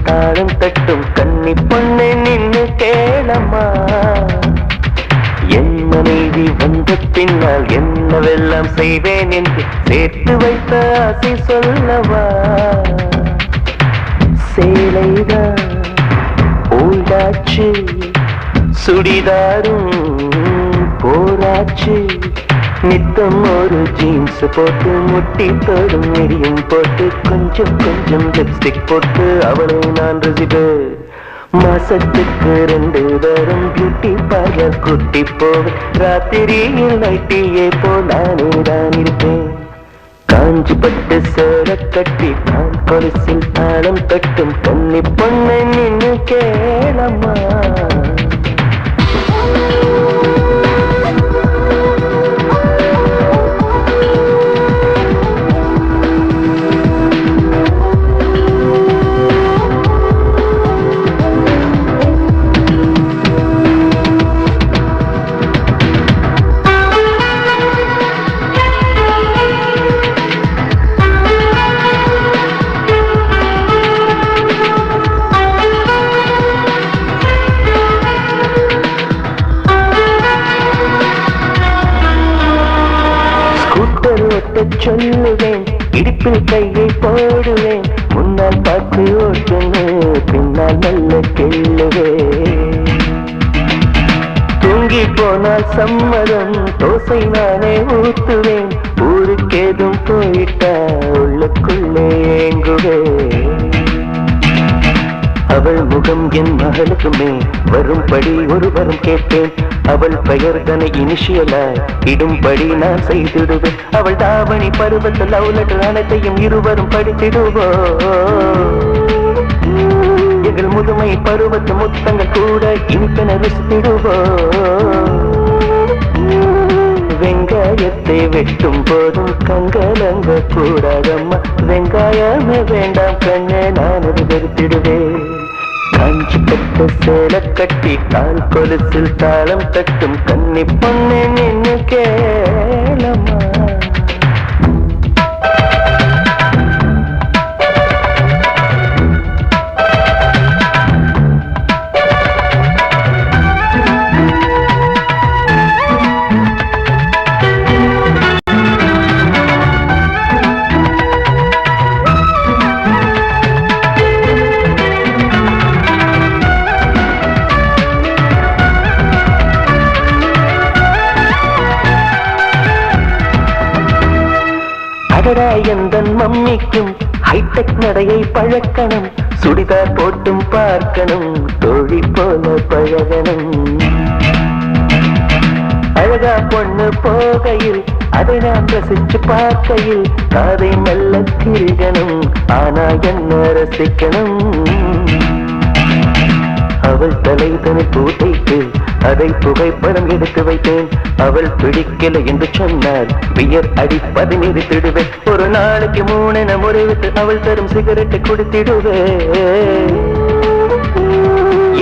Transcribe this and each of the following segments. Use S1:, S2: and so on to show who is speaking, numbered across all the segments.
S1: தாளம் தட்டும் கன்னி பொண்ணை நின்னு கேளம்மா. என் மனைவி வந்த பின்னால் என்னவெல்லாம் செய்வேன் என்று சேர்த்து வைத்த ஆசை சொல்லவா. சேலைதான் ஓல்டாச்சு, சுடிதாரும் போராச்சு, நித்தம் ஒரு ஜீன்ஸ் போட்டு முட்டி தோடும் நெடியும் போட்டு கொஞ்சம் கொஞ்சம் லிப்ஸ்டிக் போட்டு அவளை நான் ரசிப்பேன். மாசத்துக்கு 2 தரம் பியூட்டி பார்லர் கூட்டி போவேன். ராத்திரியில் நைட்டியே போலானே தான் இருப்பேன். காஞ்சி பட்டு சேர கட்டி தான் கொலுசில் தாளம் தட்டும் கன்னி பொண்ணை நின்னு கேளம்மா. சொல்லுவேன், இடுப்பில் கையை போடுவேன், முன்னால் பார்த்து ஓட்டுன்னு பின்னால் நல்ல கெல்லுவேன். தூங்கி போனால் சம்மதம், தோசை நானே ஊத்துவேன், ஊருக்கேதும் போயிட்டா உள்ளுக்குள்ளே ஏங்குவேன். அவள் முகம் என் மகளுக்குமே வரும்படி ஒரு வரம் கேட்பேன். அவள் பெயர் தன்னை இனிஷியலாய் இடும்படி நான் செய்திடுவேன். அவள் தாவணி பருவத்தில் லவ் லெட்டர் அனைத்தையும் இருவரும் படித்திடுவோம். எங்கள் முதுமை பருவத்து முத்தங்கள் கூட இனிப்பென ருசித்திடுவோம். வெங்காயத்தை வெட்டும் போதும் கங்கலங்க கூடாதம்மா. வெங்காயமே வேண்டாம் கண்ணே, நான் அது வெறுத்திடுவேன். காஞ்சி பட்டு சேல கட்டி கால் கொலுசில் தாளம் தட்டும் கன்னி பொண்ணை நின்னு கேளம்மா. எந்தன் மம்மிக்கும் ஹைடெக் நடையை பழக்கணும், சுடிதார் போட்டும் பார்க்கணும், தோழி போல பழகணும். அழகா பொண்ணு போகையில் அதை நான் ரசிச்சு பார்க்கையில் காதை மெல்ல திருகணும், ஆனா என்ன ரசிக்கணும். அவள் தலை தனி பூட்டைக்கு அதை புகைப்படம் எடுத்து வைத்தேன். அவள் பிடிக்கல என்று சொன்னார், வியர் அடிப்பதை நிறுத்திடுவேன். ஒரு நாளைக்கு 3 என முறைவிட்டு அவள் தரும் சிகரெட்டை குடித்திடுவேன்.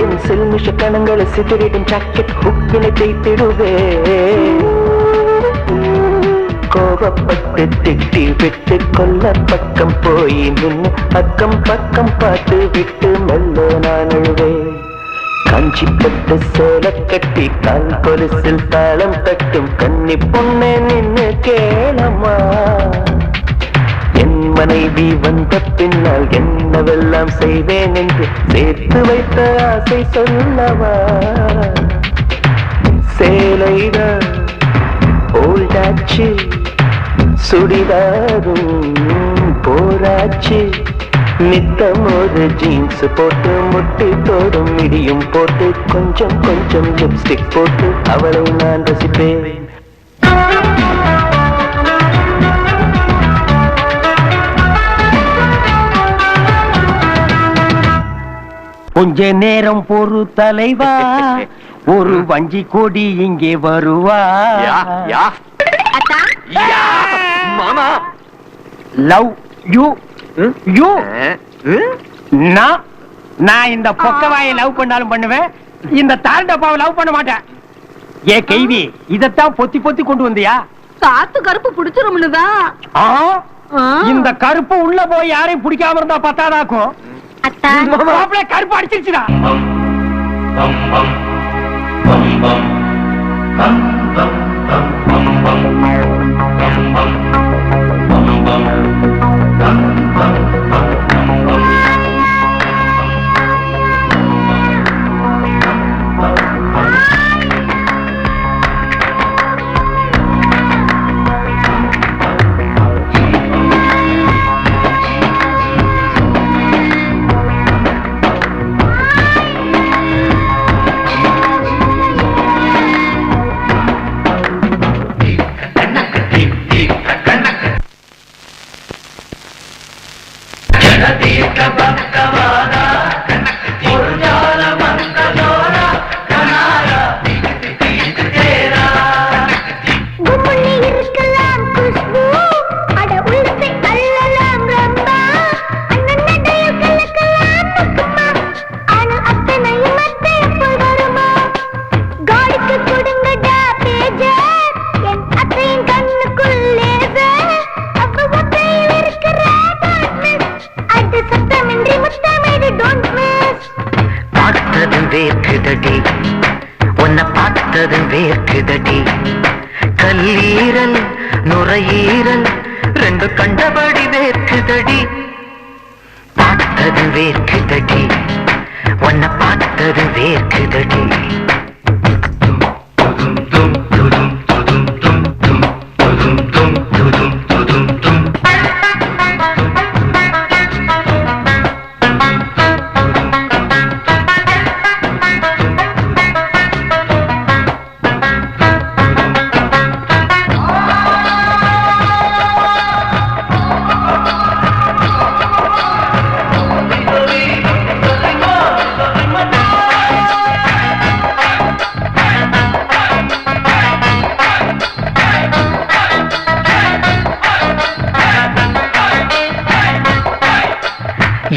S1: என் செல்மிஷ கணங்களை சிதறிடும் ஜாக்கெட் ஹுக்கினை தேய்த்திடுவேன். கோபப்பட்டு திட்டி விட்டு கொல்ல பக்கம் போய் நின்று அக்கம் பக்கம் பார்த்து விட்டு மெல்ல நான் அழுவேன். காஞ்சி பட்டு சேல கட்டி கால் கொலுசில் தாளம் தட்டும் கன்னி பொண்ணை நின்னு கேளம்மா. என் மனைவி வந்த பின்னால் என்னவெல்லாம் செய்வேன் என்று சேர்த்து வைத்த ஆசை சொல்லவா. சேலைதான் ஓல்டாச்சு, சுடிதாரும் போராச்சு, நித்தம் ஒரு ஜீன்ஸ் போட்டு முட்டி தோடும் மிடியும் போட்டு கொஞ்சம் கொஞ்சம் லிப்ஸ்டிக் போட்டு அவளை நான் ரசிப்பேன்.
S2: கொஞ்ச நேரம் பொறு தலைவா, ஒரு வஞ்சி கொடி இங்கே வருவா.
S1: மாமா
S2: லவ் யூ யூ. நான் இந்த பொக்கவாயை லவ் பண்ணாலும் பண்ணுவேன், இந்த தாண்டப்பாவை லவ் பண்ண மாட்டேன். ஏ கைவி, இதத்தான் பொத்தி பொத்தி கொண்டு வந்தியா?
S3: காத்து கருப்பு பிடிச்சிரும்னுதான்.
S2: இந்த கருப்பு உள்ள போய் யாரையும் பிடிக்காம இருந்தா பத்தாதாக்கும்.
S3: அத்தா
S2: மாப்பிள்ளை கருப்பு அடிச்சிருச்சுடா.
S1: வேர்க்குதடி கல்லீரல் நுரையீரல் ரெண்டு கண்டபடி வேர்க்குதடி பார்த்தது வேர்க்குதடி உன்னை பார்த்தது வேர்க்குதடி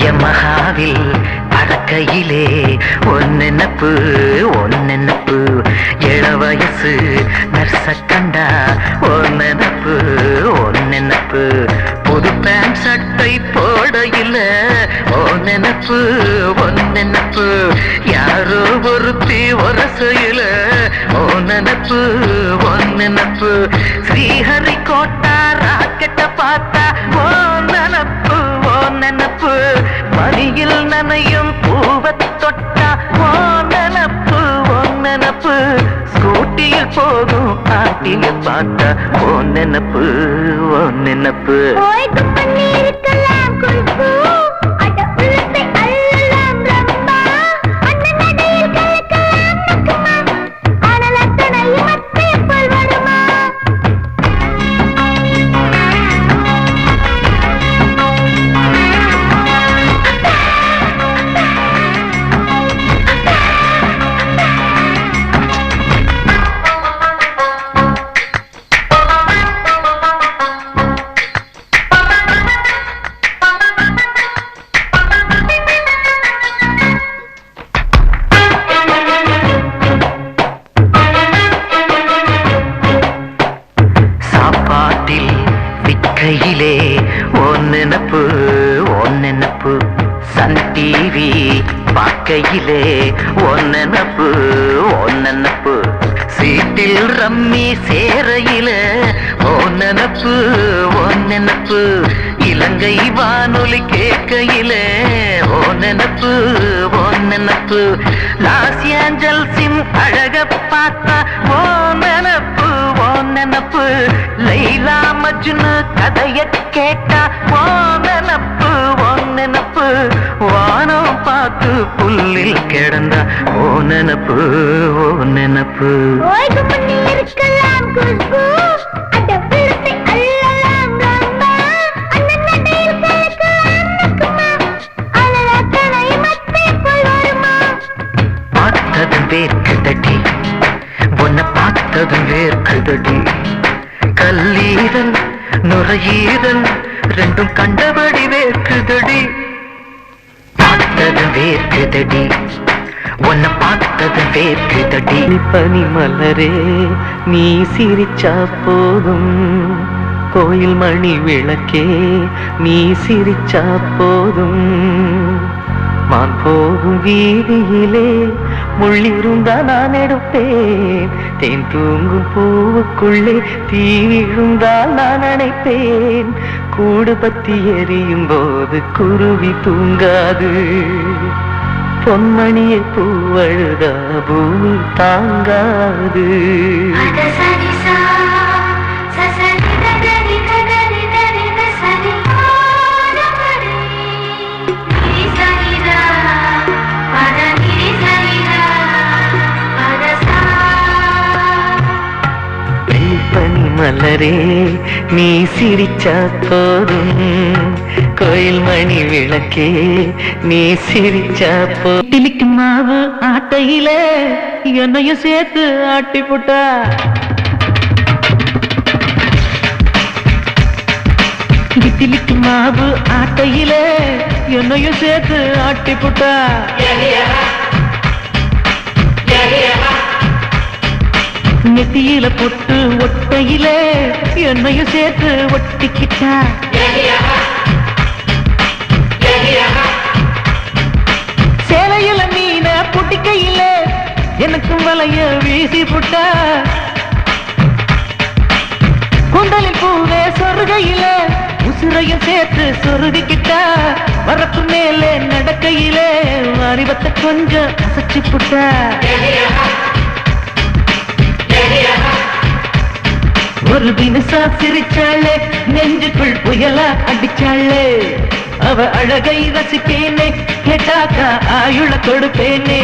S1: யமஹாவில் பறக்கையிலே ஒன்னெனப்பு ஒன்னெனப்பு இளவயசு நர்ச கண்டா ஒன்னெனப்பு ஒன்னெனப்பு புது பேண்ட் சட்டை போடையில ஒன்னெனப்பு ஒன்னெனப்பு யாரோ ஒருத்தி ஒரசையில ஒன்னெனப்பு ஒன்னெனப்பு ஸ்ரீஹரி கோட்டா ராக்கெட்ட பார்த்தா ஒன்னெனப்பு நெனப்பு மடியில் நனையும் பூவத் தொட்டா ஓ நெனப்பு ஓ நெனப்பு ஸ்கூட்டியில் போகும் ஆட்டிய பார்த்தா ஓ நெனப்பு ஓ நெனப்பு கையிலே ஒன்னெனப்பு ஒன்னெனப்பு சன் டிவி பார்க்கையிலே ஒன்னெனப்பு ஒன்னெனப்பு சீட்டில் ரம்மி சேரையிலே ஒன்னெனப்பு ஒன்னெனப்பு இலங்கை வானொலி கேட்கையிலே ஒன்னெனப்பு ஒன்னெனப்பு லாஸ் ஏஞ்சல்ஸின் அழக பார்த்தா ஒன்னெனப்பு ஒன்னெனப்பு லைலா மஜ்னு கதைய கேட்டா ஒன்னெனப்பு ஒன்னெனப்பு வானம் பார்த்து புல்லில் கிடந்தா ஒன்னெனப்பு ஒன்னெனப்பு பார்த்தது வேர்க்குதடி உன்னை பார்த்தது வேர்க்குதடி கல்லீரல் நுரையீரல் ரெண்டும் கண்டபடி வேர்க்குதடி பார்த்தது வேர்க்குதடி உன்னை பார்த்தது வேர்க்குதடி பனி மலரே நீ சிரிச்சா போதும் கோயில் மணி விளக்கே நீ சிரிச்சா போதும் மான் போகும் வீதியிலே முள்ளிருந்தா நான் எடுப்பேன், தேன் தூங்கும் பூவுக்குள்ளே தீ விழுந்தால் நான் அணைப்பேன், கூடு பத்தி எரியும் போது குருவி தூங்காது, பொன்மணியை பூவழுதா பூமி தாங்காது. பனி மலரே நீ சிரிச்சா போதும், கோயில் மணி விளக்கே நீ சிரிச்சா போட்டிலிக்கு மாவு ஆட்டையில என்னையும் சேர்த்து ஆட்டி போட்டா, இட்லிக்கு மாவு ஆட்டையில என்னையும் சேர்த்து ஆட்டி போட்டா, நெத்தியில பொட்டு ஒட்டையில என்னையும் சேர்த்து ஒட்டிக்கிட்டா, சேலையில மீன புட்டிக்கையில எனக்கும் வலைய வீசி புட்டா, குண்டலில் பூவே சொருகையில உசுரையும் சேர்த்து சொருகிக்கிட்டா, வரப்பு மேலே நடக்கையிலே அறிவத்தை கொஞ்சம் அசைச்சு புட்டா, ஒரு தினசா சிரிச்சாளே நெஞ்சுக்குள் புயலா அடிச்சாளே, அவ அழகை ரசிப்பேனே கேட்டாக்கா ஆயுள கொடுப்பேனே,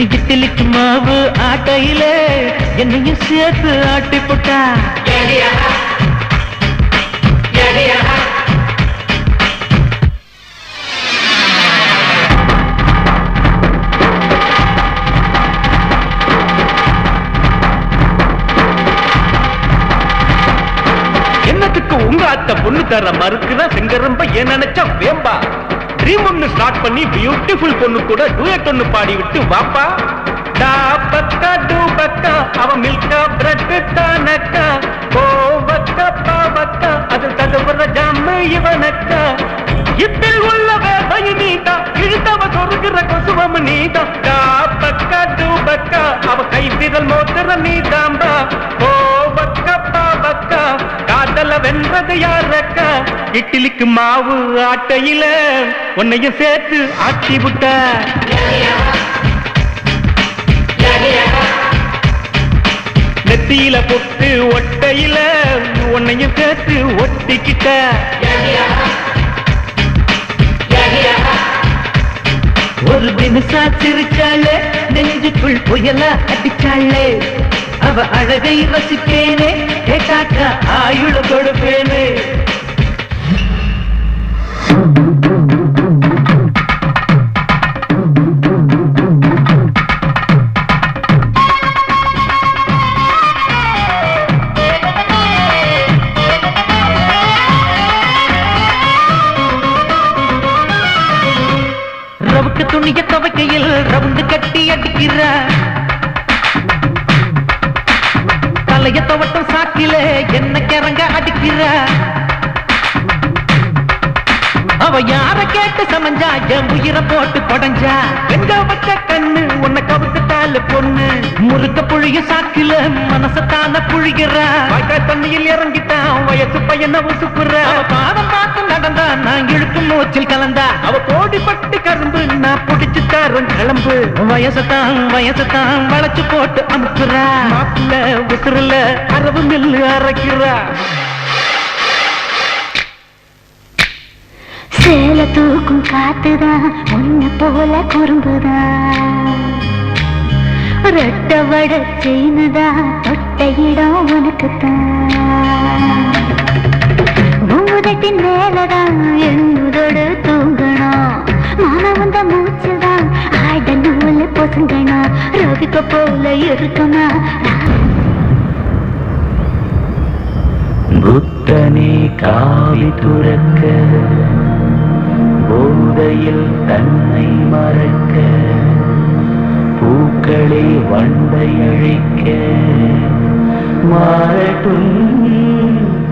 S1: இட்லிக்கு மாவு ஆட்டையிலே என்னையும் சேர்த்து ஆட்டி போட்டா, உங்க அத்தை பொண்ணு தர மறுக்குற செங்கரம்ப ஏன் நினைச்சா வேம்பா, ட்ரீம் ஒன்னு ஸ்டார்ட் பண்ணி பியூட்டிஃபுல் பொண்ணு கூட டூயட் ஒன்னு பாடி விட்டு வாப்பா, டா பக்கா டூ பக்கா அவ மில்கா பிரெட் தானக்கா, ஓ பக்கா பாவக்கா அது தகவற ஜாமு இவனக்கா, இப்பில் உள்ள வேலை நீதா இழுத்தவ சொருகிற கொசுவம் நீதா, டா பக்கா டூ பக்கா அவ கை விரல் மோத்திர நீதாம்பா, ஓ பக்கா பாவக்கா காதல வென்றது யாரக்கா, இட்லிக்கு மாவு ஆட்டையில உன்னையும் சேர்த்து ஆட்டி விட்ட, நெத்தியில பொட்டு ஒட்டையில உன்னையும் சேர்த்து ஒட்டிக்கிட்ட, ஒரு தினசா சிரிச்சாளே நெஞ்சுக்குள் புயலா அடிச்சாளே, அவ அழகை ரசிப்பேனே கேட்டாக்கா ஆயுள கொடுப்பேனே. ரவுக்கு துணிய துவைக்கையில் ரவுண்டு கட்டி அடிக்கிற, தலைய துவட்டும் சாக்கில என்ன கிறங்க அடிக்கிற, அவ யார கேட்டு சமஞ்சா என் உயிரை போட்டு கொடைஞ்சா, எங்க வச்ச கண்ணு உன்னை கவுத்துட்டால பொண்ணு, முறுக்க புழிய சாக்கில மனசத்தான புழிகிற, வாய்க்காய் தண்ணியில் இறங்கிட்டான் வயசு பையனை உசுப்புற, அவ பாதம் பார்த்து நடந்தா நான் இழுக்கும் மூச்சில் கலந்தா, அவ கோடி பட்டு கரும்பு நான் புடிச்சு தரும் கிளம்பு, வயசத்தான் வளைச்சு போட்டு அமுக்குறா, மாப்பிள்ள உசுருல அரவு மில்லு அரைக்கிறா,
S3: சேல தூக்கும் காத்துதான் உன்னை போல குறும்புதான், ரெட்ட வட செய்துதான் தொட்ட இடம் உனக்குத்தான், பூதத்தின் மேலதான் என்னுதோடு தூங்கணும், மாமா வந்த மூச்சுதான் ஆட நூல் பொசுங்கணும், ரவிக்க போல இருக்குமா
S1: புத்தனே காவி துறக்க, போதையில் தன்னை மறக்க, பூக்களே வண்டை அழிக்க, மாறட்டும்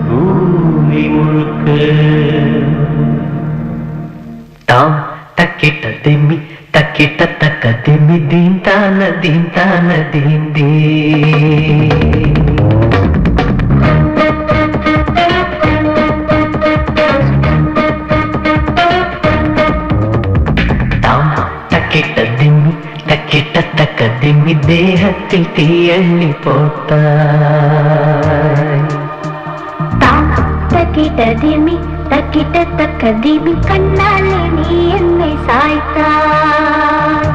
S1: பூமி முழுக்க, தாம் தக்கிட்ட திம்மி தக்கிட்ட தக்க திம்மி தீன் தான தீன் தீ தக்கிட்ட திம்மி தக்கிட்ட தக்க திம்மி தேகத்தில் தீயள்ளி போட்டாய்
S3: தக்கிட்ட திமி தக்கிட்ட தக்க திமி கண்ணாலே நீ என்னை சாய்த்தாய்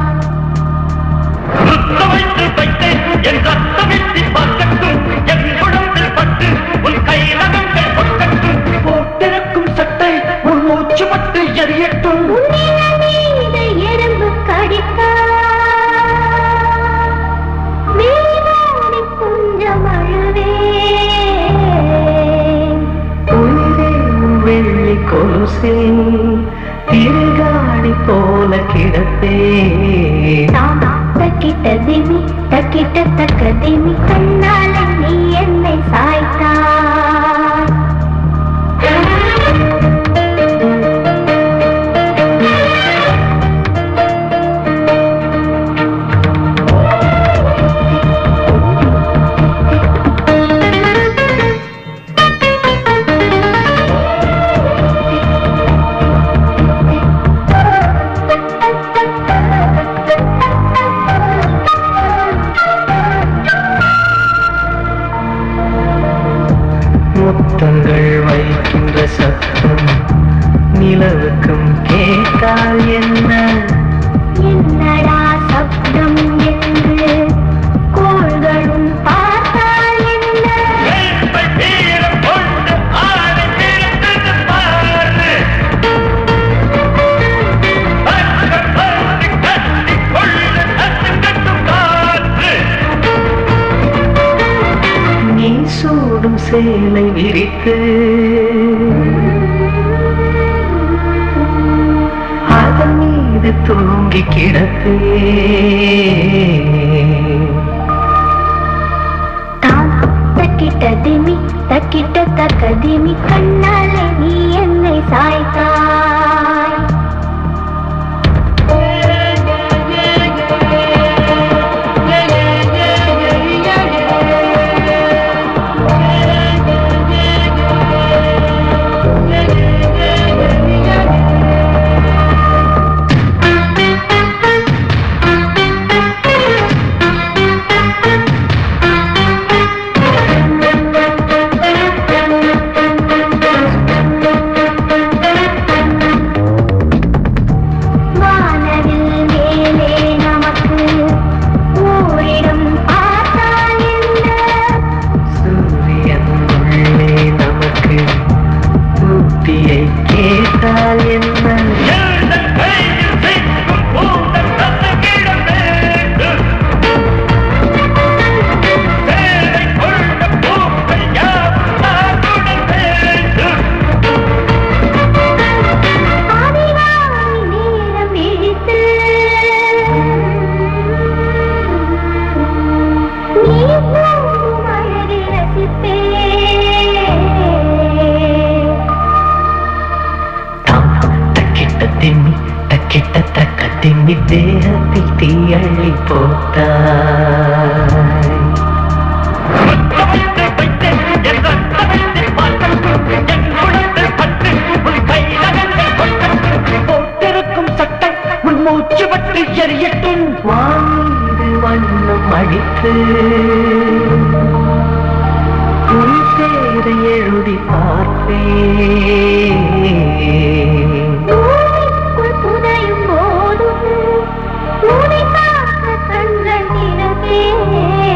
S1: போட்டிருக்கும் சட்டை உன் மூச்சு பட்டு எரியட்டும்
S3: எறும்பு கடித்தா கொஞ்சம் அழுவே
S1: வெள்ளி கொலுசே திருகாடி போல கிடப்பே
S3: தக்கிட்ட திமி தக்கிட்ட தக்க திமி கண்ணாலே நீ என்னை சாய்த்தாய்
S1: முத்தங்கள் வைக்கின்ற சத்தம் நிலவுக்கும் கேட்டால் என்ன
S3: என்னடா சப்தம் என்று கோள்களும் பார்த்தால் என்ன
S1: நீ சூடும் சேலை விரித்து அதன் மீது தூங்கி கிடப்பே
S3: தக்கிட்ட திமி தக்கிட்ட தக்க திமி கண்ணாலே நீ என்னை சாய்த்தாய்
S1: கேட்டால் என்ன தக்கிட்ட தக்க திம்மி தேகத்தில் தீயள்ளி போட்டாய் போட்டிருக்கும் சட்டை உன் மூச்சு பட்டு எரியட்டும் வாங்கி வண்ணம் அடித்து உன் பேரை எழுதி பார்ப்பேன்